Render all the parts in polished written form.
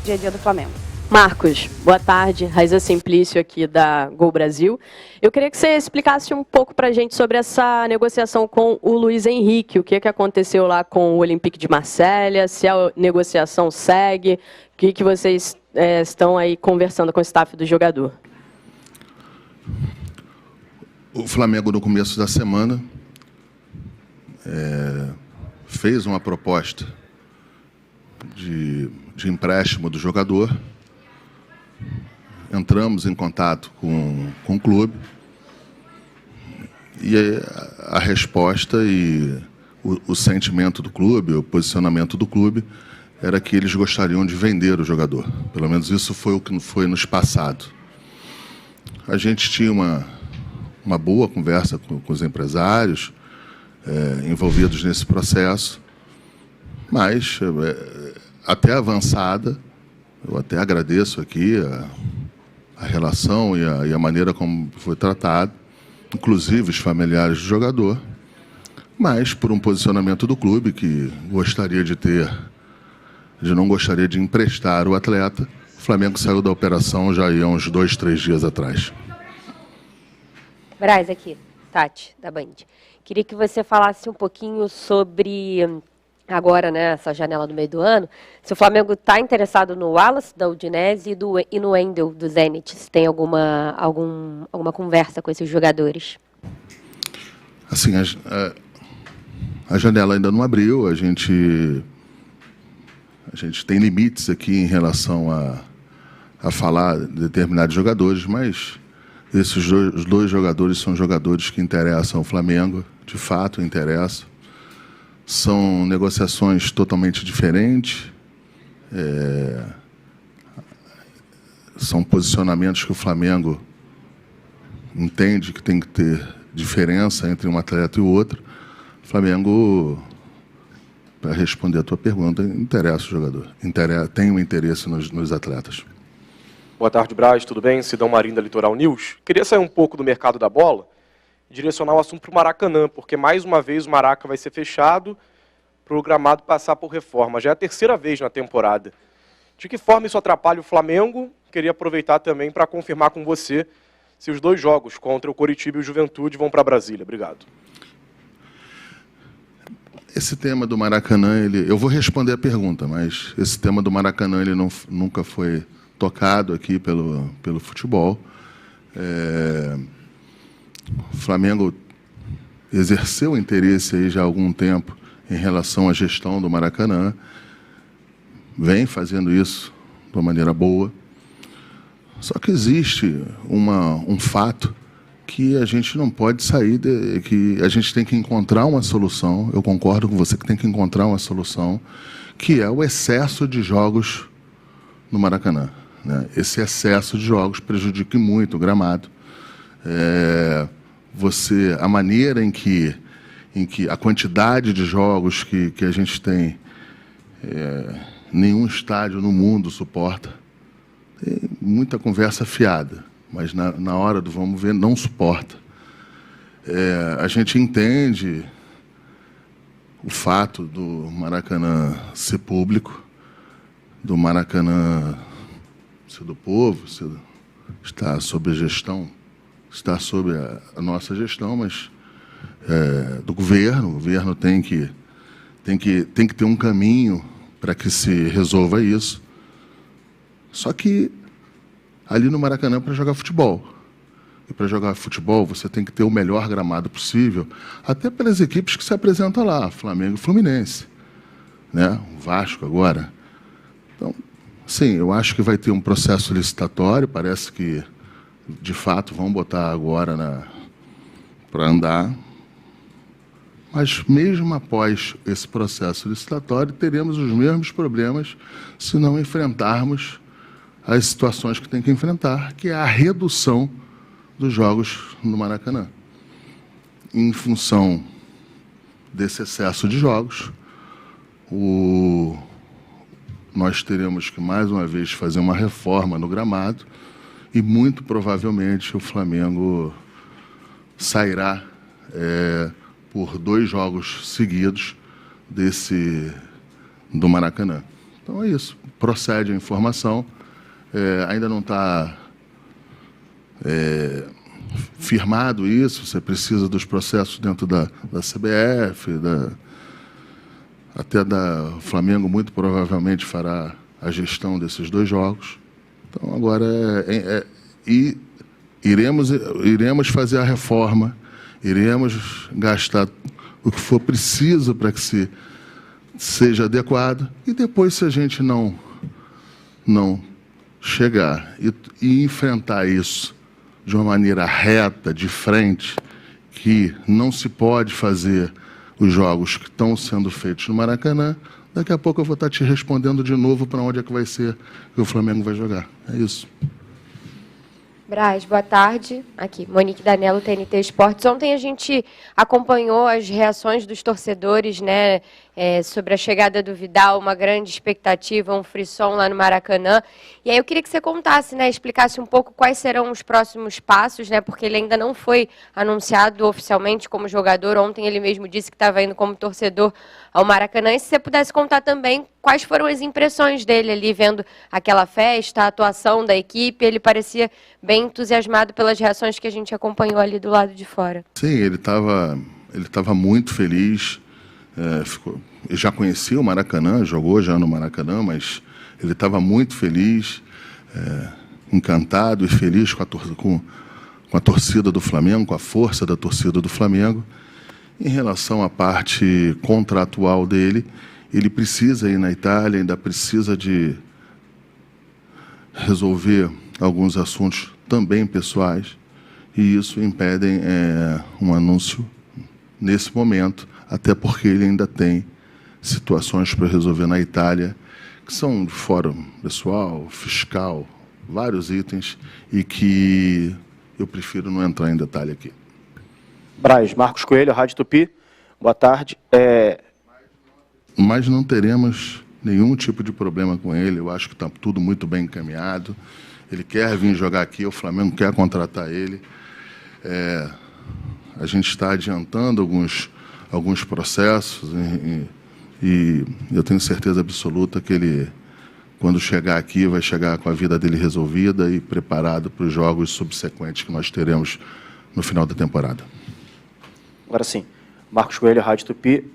dia a dia do Flamengo. Marcos, boa tarde. Raiza Simplício aqui da Gol Brasil. Eu queria que você explicasse um pouco para a gente sobre essa negociação com o Luiz Henrique. O que aconteceu lá com o Olympique de Marselha, se a negociação segue, o que vocês estão aí conversando com o staff do jogador. O Flamengo, no começo da semana, fez uma proposta de empréstimo do jogador. Entramos em contato com o clube e a resposta e o sentimento do clube, o posicionamento do clube, era que eles gostariam de vender o jogador. Pelo menos isso foi o que foi nos passado. A gente tinha uma boa conversa com os empresários envolvidos nesse processo, mas até avançada, eu até agradeço aqui a relação e a maneira como foi tratado, inclusive os familiares do jogador, mas por um posicionamento do clube que não gostaria de emprestar o atleta, o Flamengo saiu da operação já há uns 2, 3 dias atrás. Braz, aqui, Tati, da Band. Queria que você falasse um pouquinho sobre, agora, né, essa janela do meio do ano, se o Flamengo está interessado no Wallace, da Udinese, e no Wendel, do Zenit. Se tem alguma conversa com esses jogadores? Assim, a janela ainda não abriu, a gente tem limites aqui em relação a falar de determinados jogadores, mas esses dois jogadores são jogadores que interessam ao Flamengo, de fato interessam. São negociações totalmente diferentes, são posicionamentos que o Flamengo entende que tem que ter diferença entre um atleta e o outro. O Flamengo, para responder a tua pergunta, interessa o jogador, tem um interesse nos atletas. Boa tarde, Braz, tudo bem? Sidão Marinho, da Litoral News. Queria sair um pouco do mercado da bola e direcionar o assunto para o Maracanã, porque mais uma vez o Maraca vai ser fechado para o gramado passar por reforma. Já é a terceira vez na temporada. De que forma isso atrapalha o Flamengo? Queria aproveitar também para confirmar com você se os 2 jogos contra o Coritiba e o Juventude vão para Brasília. Obrigado. Esse tema do Maracanã, eu vou responder a pergunta, mas esse tema do Maracanã ele nunca foi tocado aqui pelo futebol. O Flamengo exerceu interesse aí já há algum tempo em relação à gestão do Maracanã, vem fazendo isso de uma maneira boa. Só que existe um fato que a gente não pode sair, que a gente tem que encontrar uma solução. Eu concordo com você que tem que encontrar uma solução, que é o excesso de jogos no Maracanã, né? Esse excesso de jogos prejudica muito o gramado. A maneira em que a quantidade de jogos que a gente tem, nenhum estádio no mundo suporta. Tem muita conversa fiada, mas na hora do vamos ver, não suporta. A gente entende o fato do Maracanã ser público, do Maracanã ser do povo, estar sob a gestão, está sob a nossa gestão, mas do governo. O governo tem que ter um caminho para que se resolva isso. Só que ali no Maracanã é para jogar futebol. E para jogar futebol você tem que ter o melhor gramado possível, até pelas equipes que se apresentam lá, Flamengo e Fluminense, né? O Vasco agora. Então, sim, eu acho que vai ter um processo licitatório, parece que de fato vão botar agora para andar. Mas mesmo após esse processo licitatório, teremos os mesmos problemas se não enfrentarmos as situações que tem que enfrentar, que é a redução dos jogos no Maracanã. Em função desse excesso de jogos, nós teremos que, mais uma vez, fazer uma reforma no gramado e, muito provavelmente, o Flamengo sairá por 2 jogos seguidos do Maracanã. Então é isso, procede a informação, ainda não está firmado isso, você precisa dos processos dentro da CBF, até da Flamengo muito provavelmente fará a gestão desses 2 jogos. Então agora iremos fazer a reforma, iremos gastar o que for preciso para que seja adequado, e depois, se a gente não chegar e enfrentar isso de uma maneira reta, de frente, que não se pode fazer os jogos que estão sendo feitos no Maracanã, daqui a pouco eu vou estar te respondendo de novo para onde é que vai ser que o Flamengo vai jogar. É isso. Braz, boa tarde. Aqui, Monique Danello, TNT Esportes. Ontem a gente acompanhou as reações dos torcedores, né, sobre a chegada do Vidal, uma grande expectativa, um frisson lá no Maracanã. E aí eu queria que você contasse, né, explicasse um pouco quais serão os próximos passos, né, porque ele ainda não foi anunciado oficialmente como jogador. Ontem ele mesmo disse que estava indo como torcedor ao Maracanã. E se você pudesse contar também quais foram as impressões dele ali, vendo aquela festa, a atuação da equipe. Ele parecia bem entusiasmado pelas reações que a gente acompanhou ali do lado de fora. Sim, ele estava muito feliz. Eu já conhecia o Maracanã, jogou já no Maracanã, mas ele estava muito feliz, encantado e feliz com a torcida do Flamengo, com a força da torcida do Flamengo. Em relação à parte contratual dele, ele precisa ir na Itália, ainda precisa de resolver alguns assuntos também pessoais, e isso impede um anúncio nesse momento, até porque ele ainda tem situações para resolver na Itália, que são de fórum pessoal, fiscal, vários itens, e que eu prefiro não entrar em detalhe aqui. Braz, Marcos Coelho, Rádio Tupi, boa tarde. Mas não teremos nenhum tipo de problema com ele, eu acho que está tudo muito bem encaminhado. Ele quer vir jogar aqui, o Flamengo quer contratar ele. A gente está adiantando alguns processos e eu tenho certeza absoluta que ele, quando chegar aqui, vai chegar com a vida dele resolvida e preparado para os jogos subsequentes que nós teremos no final da temporada. Agora sim, Marcos Coelho, Rádio Tupi.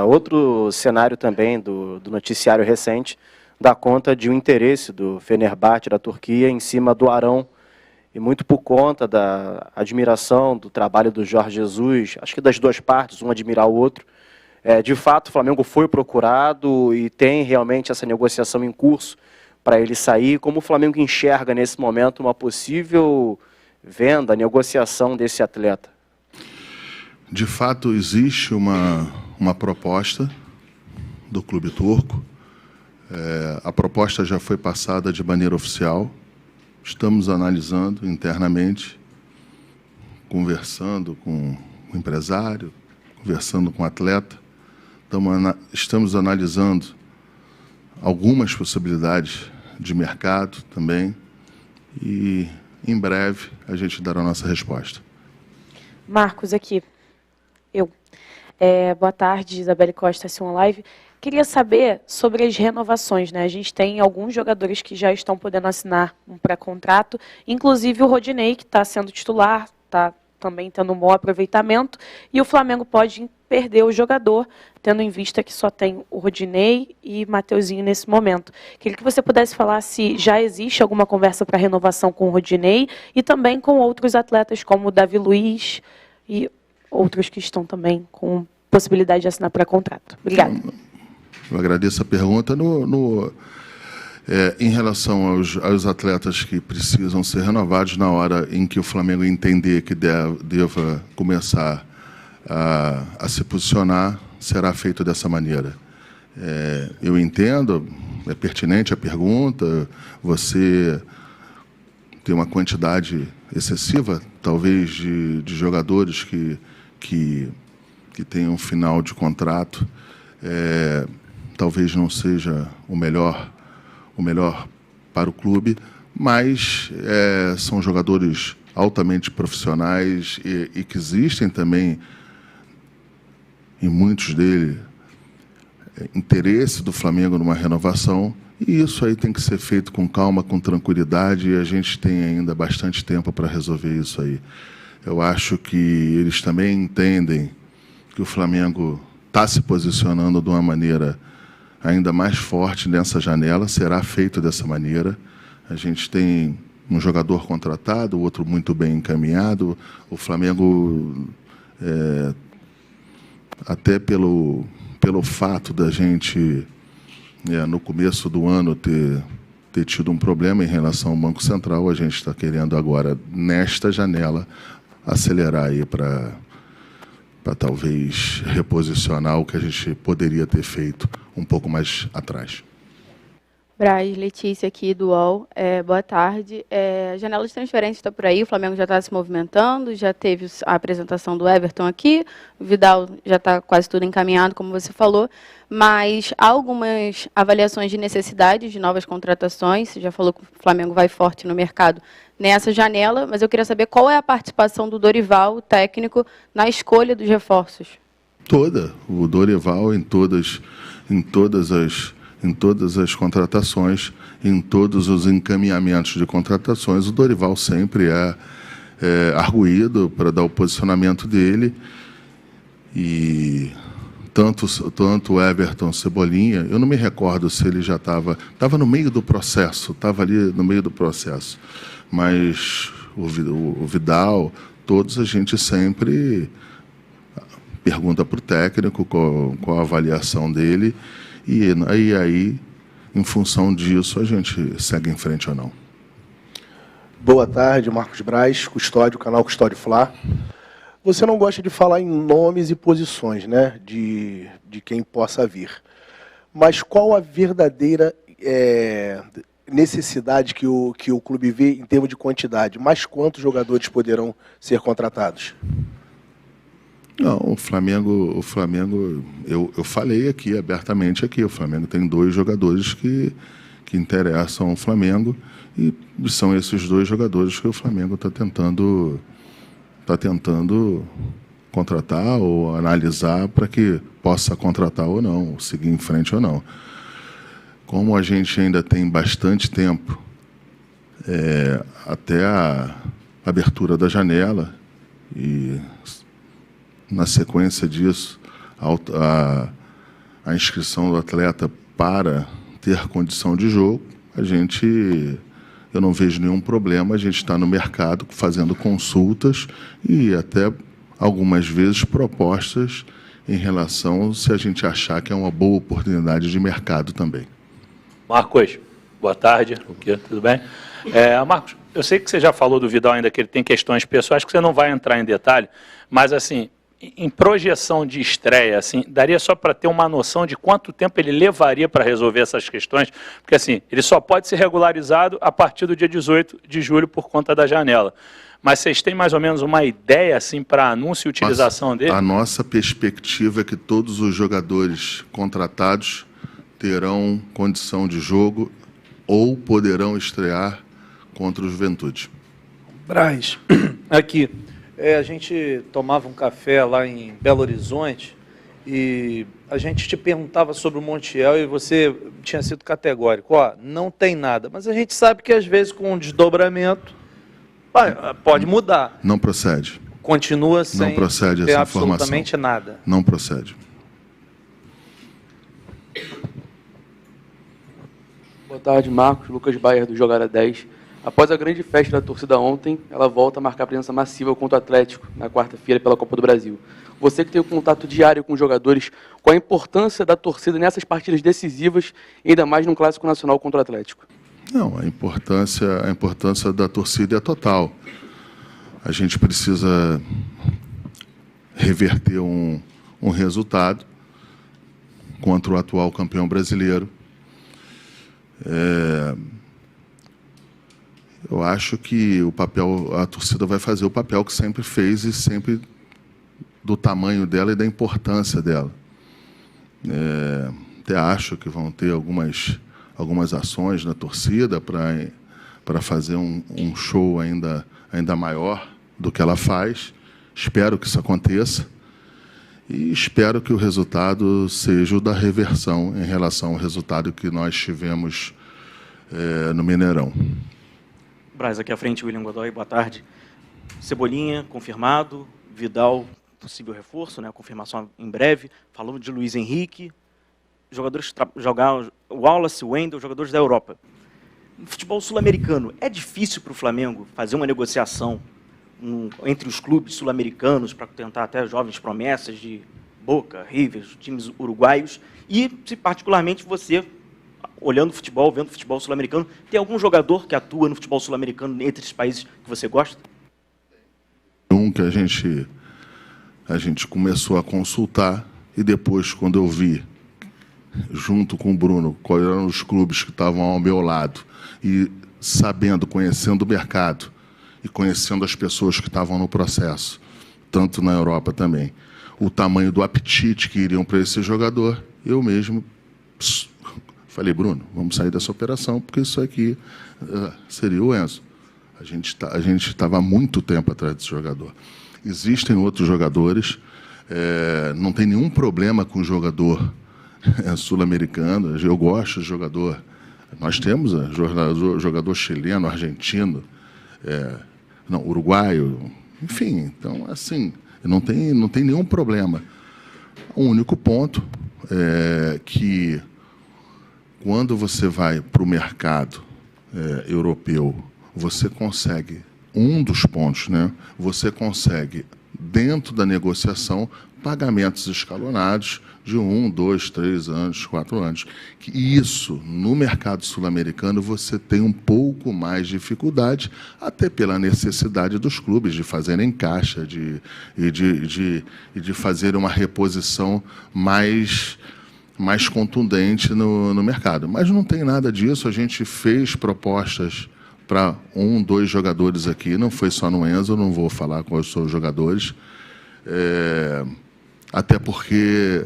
Outro cenário também do noticiário recente dá conta de um interesse do Fenerbahçe da Turquia em cima do Arão, e muito por conta da admiração do trabalho do Jorge Jesus, acho que das 2 partes, um admirar o outro. De fato, o Flamengo foi procurado e tem realmente essa negociação em curso para ele sair. Como o Flamengo enxerga nesse momento uma possível venda, negociação desse atleta? De fato, existe uma proposta do clube turco. A proposta já foi passada de maneira oficial. Estamos analisando internamente, conversando com o empresário, conversando com o atleta. Estamos analisando algumas possibilidades de mercado também e, em breve, a gente dará a nossa resposta. Marcos, aqui. Boa tarde, Isabelle Costa, S1 Live. Queria saber sobre as renovações, né? A gente tem alguns jogadores que já estão podendo assinar um pré-contrato, inclusive o Rodinei, que está sendo titular, está também tendo um bom aproveitamento, e o Flamengo pode perder o jogador, tendo em vista que só tem o Rodinei e Mateuzinho nesse momento. Queria que você pudesse falar se já existe alguma conversa para renovação com o Rodinei e também com outros atletas, como o Davi Luiz e outros que estão também com possibilidade de assinar pré-contrato. Obrigada. Eu agradeço a pergunta. Em relação aos atletas que precisam ser renovados, na hora em que o Flamengo entender que deva começar a se posicionar, será feito dessa maneira. Eu entendo, é pertinente a pergunta, você tem uma quantidade excessiva, talvez, de jogadores que tenham um final de contrato, talvez não seja o melhor para o clube, mas são jogadores altamente profissionais e que existem também, em muitos deles, interesse do Flamengo numa renovação, e isso aí tem que ser feito com calma, com tranquilidade, e a gente tem ainda bastante tempo para resolver isso aí. Eu acho que eles também entendem que o Flamengo está se posicionando de uma maneira ainda mais forte nessa janela, será feito dessa maneira. A gente tem um jogador contratado, o outro muito bem encaminhado. O Flamengo, até pelo fato da gente, no começo do ano, ter tido um problema em relação ao Banco Central, a gente está querendo agora, nesta janela, acelerar aí para talvez reposicionar o que a gente poderia ter feito um pouco mais atrás. Braz, Letícia aqui do UOL. Boa tarde. A janela de transferência está por aí, o Flamengo já está se movimentando, já teve a apresentação do Everton aqui, o Vidal já está quase tudo encaminhado, como você falou, mas há algumas avaliações de necessidade de novas contratações. Você já falou que o Flamengo vai forte no mercado nessa janela, mas eu queria saber qual é a participação do Dorival, o técnico, na escolha dos reforços. Toda. O Dorival em todas as contratações, em todos os encaminhamentos de contratações, o Dorival sempre é arguído para dar o posicionamento dele. E tanto o Everton Cebolinha, eu não me recordo se ele já estava no meio do processo, estava ali no meio do processo, mas o Vidal, todos a gente sempre pergunta para o técnico qual a avaliação dele, e aí, em função disso, a gente segue em frente ou não. Boa tarde, Marcos Braz, Custódio, canal Custódio Fla. Você não gosta de falar em nomes e posições, né, de quem possa vir. Mas qual a verdadeira necessidade que o clube vê em termos de quantidade? Mais quantos jogadores poderão ser contratados? Não, o Flamengo, eu falei aqui, abertamente aqui, o Flamengo tem 2 jogadores que interessam ao Flamengo, e são esses 2 jogadores que o Flamengo está tentando contratar ou analisar para que possa contratar ou não, seguir em frente ou não. Como a gente ainda tem bastante tempo até a abertura da janela, e na sequência disso, a inscrição do atleta para ter condição de jogo, eu não vejo nenhum problema, a gente está no mercado fazendo consultas e até algumas vezes propostas em relação se a gente achar que é uma boa oportunidade de mercado também. Marcos, boa tarde, tudo bem? Marcos, eu sei que você já falou do Vidal ainda, que ele tem questões pessoais, que você não vai entrar em detalhe, mas assim, em projeção de estreia, assim, daria só para ter uma noção de quanto tempo ele levaria para resolver essas questões, porque assim, ele só pode ser regularizado a partir do dia 18 de julho por conta da janela. Mas vocês têm mais ou menos uma ideia assim, para anúncio e utilização dele? A nossa perspectiva é que todos os jogadores contratados terão condição de jogo ou poderão estrear contra o Juventude. Braz, aqui. A gente tomava um café lá em Belo Horizonte e a gente te perguntava sobre o Montiel e você tinha sido categórico. Não tem nada. Mas a gente sabe que, às vezes, com um desdobramento, pode mudar. Não procede. Continua sem não procede ter essa absolutamente informação. Nada. Não procede. Boa tarde, Marcos. Lucas Bayer, do Jogar a 10. Após a grande festa da torcida ontem, ela volta a marcar presença massiva contra o Atlético, na quarta-feira, pela Copa do Brasil. Você que tem um contato diário com os jogadores, qual a importância da torcida nessas partidas decisivas, ainda mais num clássico nacional contra o Atlético? Não, a importância da torcida é total. A gente precisa reverter um resultado contra o atual campeão brasileiro. Eu acho que a torcida vai fazer o papel que sempre fez e sempre do tamanho dela e da importância dela. Até acho que vão ter algumas ações na torcida para fazer um show ainda maior do que ela faz. Espero que isso aconteça. E espero que o resultado seja o da reversão em relação ao resultado que nós tivemos no Mineirão. Braz, aqui à frente, William Godoy, boa tarde. Cebolinha, confirmado. Vidal, possível reforço, né? Confirmação em breve. Falou de Luiz Henrique. Jogadores jogar o Wallace, o Wendel, jogadores da Europa. No futebol sul-americano, é difícil para o Flamengo fazer uma negociação entre os clubes sul-americanos para tentar até jovens promessas de Boca, River, times uruguaios, e se particularmente você, olhando o futebol, vendo o futebol sul-americano, tem algum jogador que atua no futebol sul-americano entre esses países que você gosta? Que a gente começou a consultar e depois, quando eu vi, junto com o Bruno, quais eram os clubes que estavam ao meu lado e sabendo, conhecendo o mercado e conhecendo as pessoas que estavam no processo, tanto na Europa também, o tamanho do apetite que iriam para esse jogador, eu mesmo falei, Bruno, vamos sair dessa operação, porque isso aqui seria o Enzo. A gente estava há muito tempo atrás desse jogador. Existem outros jogadores, não tem nenhum problema com o jogador sul-americano, eu gosto de jogador. Nós temos jogador chileno, argentino, uruguaio, enfim, então, assim, não tem nenhum problema. O único ponto é que, quando você vai para o mercado europeu, você consegue, um dos pontos, né? Você consegue, dentro da negociação, pagamentos escalonados de 1, 2, 3 anos, 4 anos. E isso, no mercado sul-americano, você tem um pouco mais de dificuldade, até pela necessidade dos clubes de fazerem caixa e de fazer uma reposição mais contundente no mercado. Mas não tem nada disso, a gente fez propostas para 1, 2 jogadores aqui, não foi só no Enzo, não vou falar quais são os jogadores, até porque,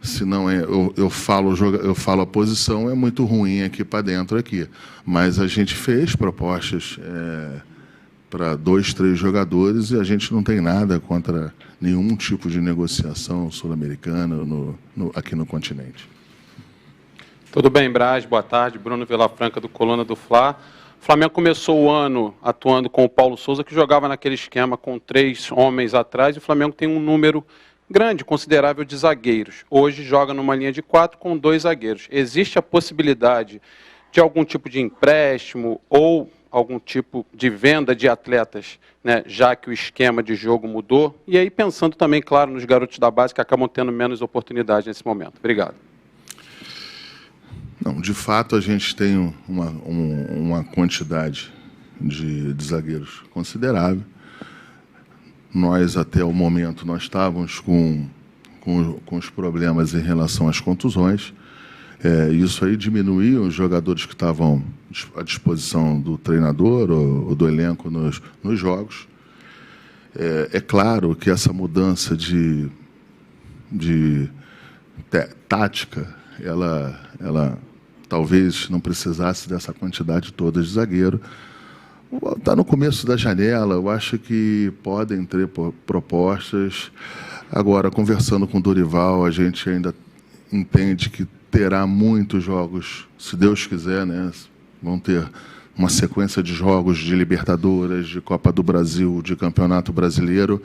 senão eu falo a posição, é muito ruim aqui para dentro, aqui. Mas a gente fez propostas para 2, 3 jogadores e a gente não tem nada contra nenhum tipo de negociação sul-americana aqui no continente. Tudo bem, Braz? Boa tarde. Bruno Vilafranca, do Coluna do Fla. O Flamengo começou o ano atuando com o Paulo Souza, que jogava naquele esquema com 3 homens atrás, e o Flamengo tem um número grande, considerável, de zagueiros. Hoje joga numa linha de 4 com 2 zagueiros. Existe a possibilidade de algum tipo de empréstimo ou algum tipo de venda de atletas, né, já que o esquema de jogo mudou? E aí pensando também, claro, nos garotos da base que acabam tendo menos oportunidade nesse momento. Obrigado. Não, de fato, a gente tem uma quantidade de zagueiros considerável. Nós, até o momento, nós estávamos com os problemas em relação às contusões. Isso aí diminuía os jogadores que estavam à disposição do treinador ou do elenco nos jogos. É claro que essa mudança de tática, ela talvez não precisasse dessa quantidade toda de zagueiro. Está no começo da janela, eu acho que podem ter propostas. Agora, conversando com o Dorival, a gente ainda entende que terá muitos jogos, se Deus quiser, né? Vão ter uma sequência de jogos de Libertadores, de Copa do Brasil, de Campeonato Brasileiro,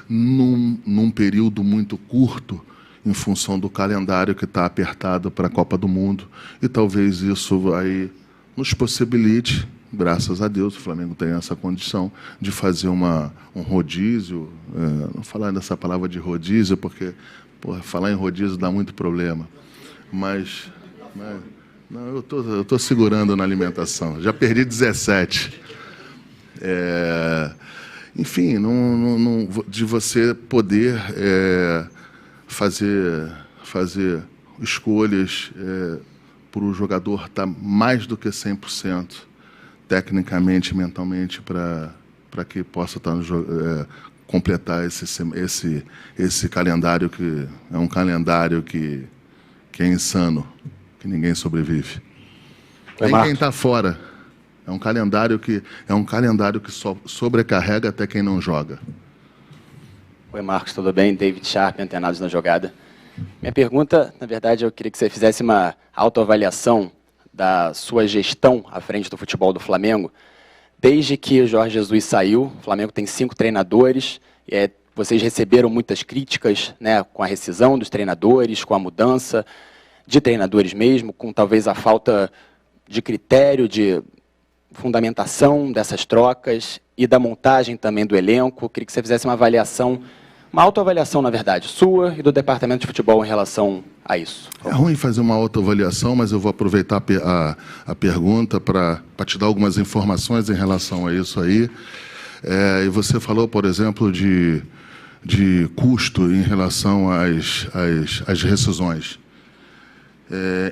num período muito curto, em função do calendário que está apertado para a Copa do Mundo. E talvez isso aí nos possibilite, graças a Deus, o Flamengo tem essa condição de fazer um rodízio. Não falar dessa palavra de rodízio, porque falar em rodízio dá muito problema. Mas não, eu tô segurando na alimentação. Já perdi 17. Enfim, de você poder fazer escolhas para o jogador estar mais do que 100%, tecnicamente, mentalmente, para que possa completar esse calendário, que é um calendário que é insano, que ninguém sobrevive. Tem quem está fora. É um calendário que sobrecarrega até quem não joga. Oi, Marcos, tudo bem? David Sharp, Antenados na Jogada. Minha pergunta, na verdade, eu queria que você fizesse uma autoavaliação da sua gestão à frente do futebol do Flamengo. Desde que o Jorge Jesus saiu, o Flamengo tem 5 treinadores, vocês receberam muitas críticas, né, com a rescisão dos treinadores, com a mudança de treinadores mesmo, com talvez a falta de critério, de fundamentação dessas trocas e da montagem também do elenco. Eu queria que você fizesse uma avaliação, uma autoavaliação, na verdade, sua e do Departamento de Futebol em relação a isso. É ruim fazer uma autoavaliação, mas eu vou aproveitar a pergunta para te dar algumas informações em relação a isso aí. E você falou, por exemplo, de custo em relação às rescisões.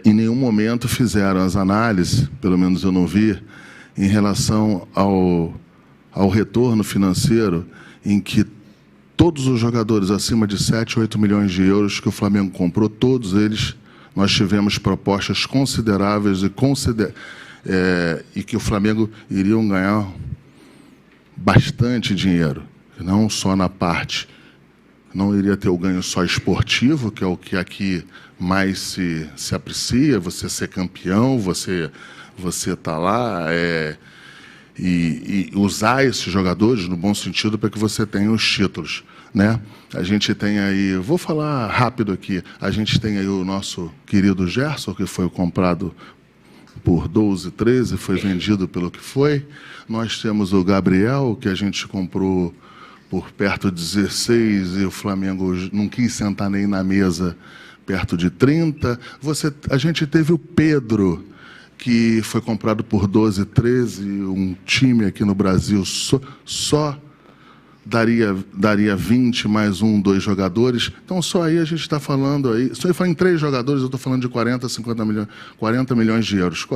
Em nenhum momento fizeram as análises, pelo menos eu não vi, em relação ao retorno financeiro, em que todos os jogadores acima de 7, 8 milhões de euros que o Flamengo comprou, todos eles, nós tivemos propostas consideráveis e que o Flamengo iriam ganhar bastante dinheiro, não só na parte. Não iria ter o ganho só esportivo, que é o que aqui mais se aprecia, você ser campeão, você tá lá e usar esses jogadores, no bom sentido, para que você tenha os títulos, né? A gente tem aí, vou falar rápido aqui, a gente tem aí o nosso querido Gerson, que foi comprado por 12, 13, foi vendido pelo que foi. Nós temos o Gabriel, que a gente comprou por perto de 16 e o Flamengo não quis sentar nem na mesa perto de 30. A gente teve o Pedro, que foi comprado por 12, 13, um time aqui no Brasil só daria 20 mais 1, 2 jogadores. Então, só aí a gente está falando aí, só em 3 jogadores, eu estou falando de 40 milhões de euros.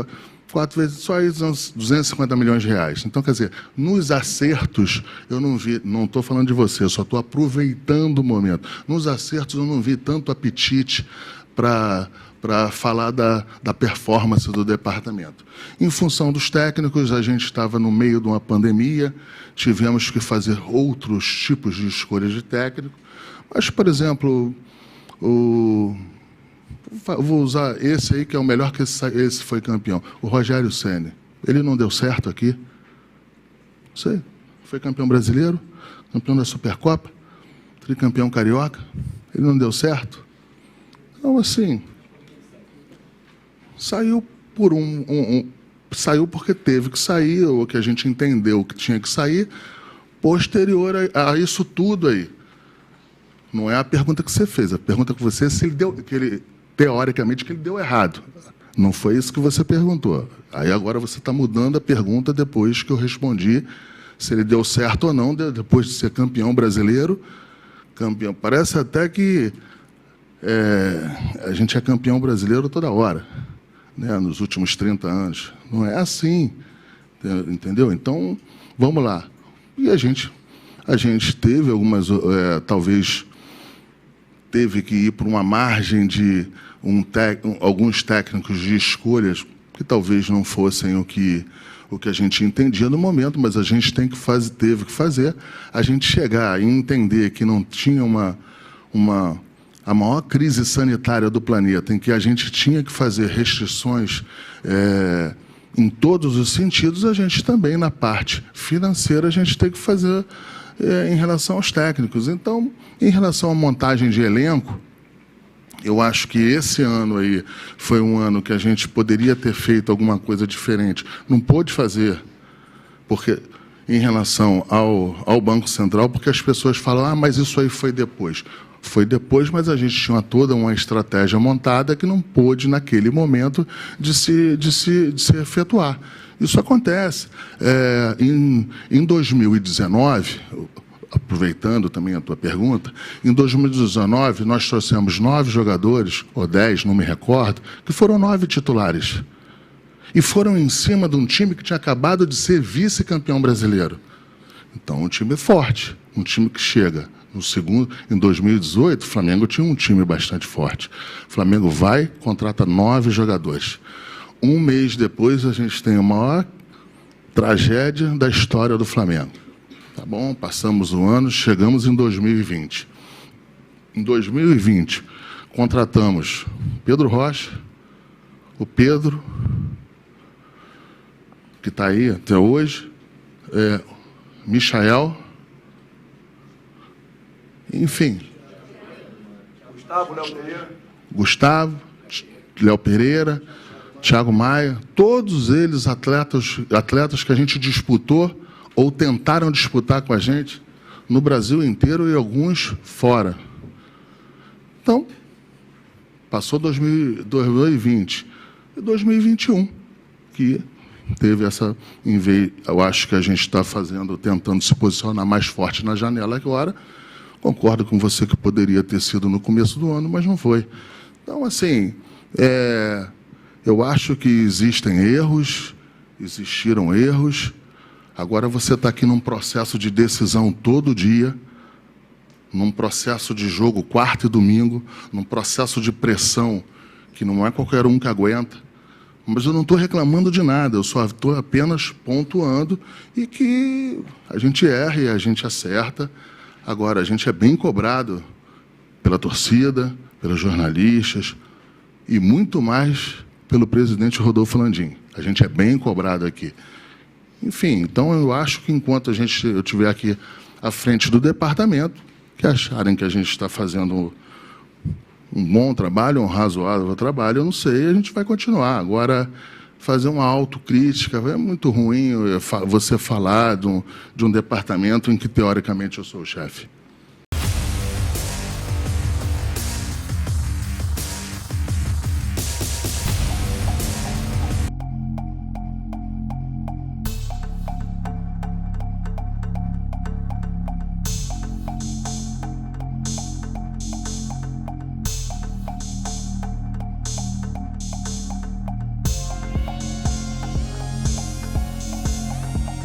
4 vezes, só aí 250 milhões de reais. Então, quer dizer, nos acertos, eu não vi, não estou falando de você, eu só estou aproveitando o momento. Nos acertos, eu não vi tanto apetite para falar da performance do departamento. Em função dos técnicos, a gente estava no meio de uma pandemia, tivemos que fazer outros tipos de escolhas de técnico, mas, por exemplo, vou usar esse aí, que é o melhor, que esse foi campeão, o Rogério Ceni. Ele não deu certo aqui? Sei. Foi campeão brasileiro, campeão da Supercopa, tricampeão carioca. Ele não deu certo? Então, assim, saiu por saiu porque teve que sair, ou que a gente entendeu que tinha que sair, posterior a isso tudo aí. Não é a pergunta que você fez, a pergunta que você, se ele deu, teoricamente, que ele deu errado. Não foi isso que você perguntou. Aí agora você está mudando a pergunta depois que eu respondi se ele deu certo ou não, depois de ser campeão brasileiro. Campeão. Parece até que a gente é campeão brasileiro toda hora, né, nos últimos 30 anos. Não é assim, entendeu? Então, vamos lá. E a gente teve algumas, talvez, teve que ir para uma margem de alguns técnicos de escolhas que talvez não fossem o que a gente entendia no momento, mas a gente teve que fazer, a gente chegar e entender que não tinha a maior crise sanitária do planeta, em que a gente tinha que fazer restrições em todos os sentidos, a gente também, na parte financeira, a gente tem que fazer em relação aos técnicos. Então, em relação à montagem de elenco, eu acho que esse ano aí foi um ano que a gente poderia ter feito alguma coisa diferente. Não pôde fazer, porque em relação ao Banco Central, porque as pessoas falam, mas isso aí foi depois. Foi depois, mas a gente tinha toda uma estratégia montada que não pôde, naquele momento, de se efetuar. Isso acontece. Em 2019, aproveitando também a tua pergunta, em 2019 nós trouxemos 9 jogadores, ou 10, não me recordo, que foram 9 titulares. E foram em cima de um time que tinha acabado de ser vice-campeão brasileiro. Então, um time forte, um time que chega no segundo. Em 2018, o Flamengo tinha um time bastante forte. O Flamengo vai, contrata 9 jogadores. Um mês depois, a gente tem a maior tragédia da história do Flamengo. Tá bom, passamos o ano, chegamos em 2020. Em 2020, contratamos Pedro Rocha, o Pedro, que está aí até hoje, Michael, enfim. Gustavo, Léo Pereira, Thiago Maia, todos eles atletas que a gente disputou ou tentaram disputar com a gente no Brasil inteiro e alguns fora. Então, passou 2020 e 2021, que teve essa... Eu acho que a gente está tentando se posicionar mais forte na janela agora. Concordo com você que poderia ter sido no começo do ano, mas não foi. Então, assim, eu acho que existiram erros. Agora você está aqui num processo de decisão todo dia, num processo de jogo quarta e domingo, num processo de pressão que não é qualquer um que aguenta. Mas eu não estou reclamando de nada, eu só estou apenas pontuando e que a gente erra e a gente acerta. Agora, a gente é bem cobrado pela torcida, pelos jornalistas e muito mais pelo presidente Rodolfo Landim. A gente é bem cobrado aqui. Enfim, então eu acho que enquanto eu estiver aqui à frente do departamento, que acharem que a gente está fazendo um bom trabalho, um razoável trabalho, eu não sei, a gente vai continuar. Agora, fazer uma autocrítica, é muito ruim você falar de um departamento em que, teoricamente, eu sou o chefe.